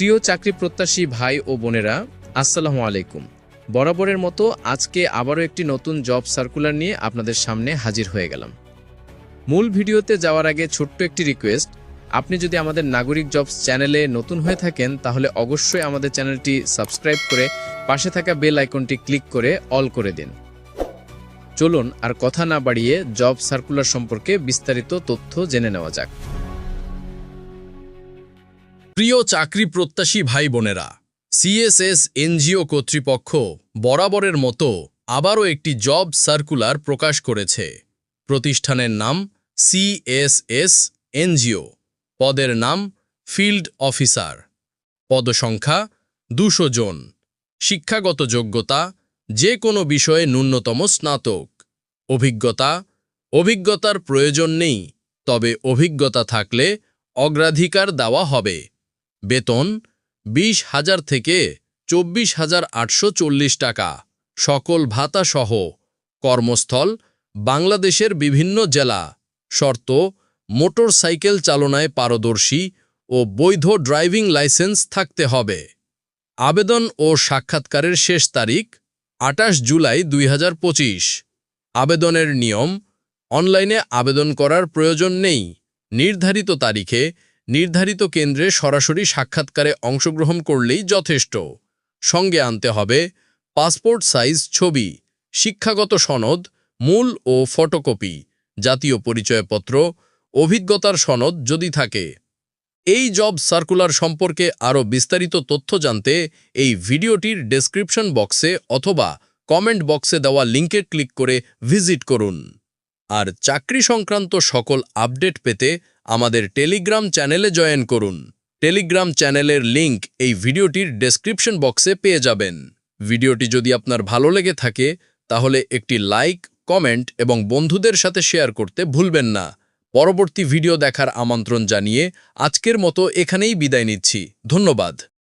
প্রিয় চাকরি প্রত্যাশী ভাই ও বোনেরা, আসসালামু আলাইকুম। বরাবরের মতো আজকে আবারও একটি নতুন জব সার্কুলার নিয়ে আপনাদের সামনে হাজির হয়ে গেলাম। মূল ভিডিওতে যাওয়ার আগে ছোট্ট একটি রিকোয়েস্ট, আপনি যদি আমাদের নাগরিক জবস চ্যানেলে নতুন হয়ে থাকেন তাহলে অবশ্যই আমাদের চ্যানেলটি সাবস্ক্রাইব করে পাশে থাকা বেল আইকনটি ক্লিক করে অল করে দিন। চলুন আর কথা না বাড়িয়ে জব সার্কুলার সম্পর্কে বিস্তারিত তথ্য জেনে নেওয়া যাক। প্রিয় চাকরি প্রত্যাশী ভাই বোনেরা, সিএসএস এনজিও কর্তৃপক্ষ বরাবরের মতো আবারও একটি জব সার্কুলার প্রকাশ করেছে। প্রতিষ্ঠানের নাম সিএসএস এনজিও, পদের নাম ফিল্ড অফিসার, পদসংখ্যা 200 জন, শিক্ষাগত যোগ্যতা যে কোনো বিষয়ে ন্যূনতম স্নাতক, অভিজ্ঞতার প্রয়োজন নেই, তবে অভিজ্ঞতা থাকলে অগ্রাধিকার দেওয়া হবে। বেতন 20,000 থেকে 24,840 টাকা, সকল ভাতা সহ। কর্মস্থল বাংলাদেশের বিভিন্ন জেলা। শর্ত: মোটরসাইকেল চালনায় পারদর্শী ও বৈধ ড্রাইভিং লাইসেন্স থাকতে হবে। আবেদন ও সাক্ষাৎকারের শেষ তারিখ 28 জুলাই 2025। আবেদনের নিয়ম: অনলাইনে আবেদন করার প্রয়োজন নেই। নির্ধারিত তারিখে নির্ধারিত কেন্দ্রে সরাসরি সাক্ষাৎকারে অংশগ্রহণ করলেই যথেষ্ট। সঙ্গে আনতে হবে পাসপোর্ট সাইজ ছবি, শিক্ষাগত সনদ মূল ও ফটোকপি, জাতীয় পরিচয়পত্র, অভিজ্ঞতার সনদ যদি থাকে। এই জব সার্কুলার সম্পর্কে আরও বিস্তারিত তথ্য জানতে এই ভিডিওটির ডেসক্রিপশন বক্সে অথবা কমেন্ট বক্সে দেওয়া লিঙ্কে ক্লিক করে ভিজিট করুন। আর চাকরি সংক্রান্ত সকল আপডেট পেতে আমাদের টেলিগ্রাম চ্যানেলে জয়েন করুন। টেলিগ্রাম চ্যানেলের লিঙ্ক এই ভিডিওটির ডেসক্রিপশন বক্সে পেয়ে যাবেন। ভিডিওটি যদি আপনার ভালো লেগে থাকে তাহলে একটি লাইক, কমেন্ট এবং বন্ধুদের সাথে শেয়ার করতে ভুলবেন না। পরবর্তী ভিডিও দেখার আমন্ত্রণ জানিয়ে আজকের মতো এখানেই বিদায় নিচ্ছি। ধন্যবাদ।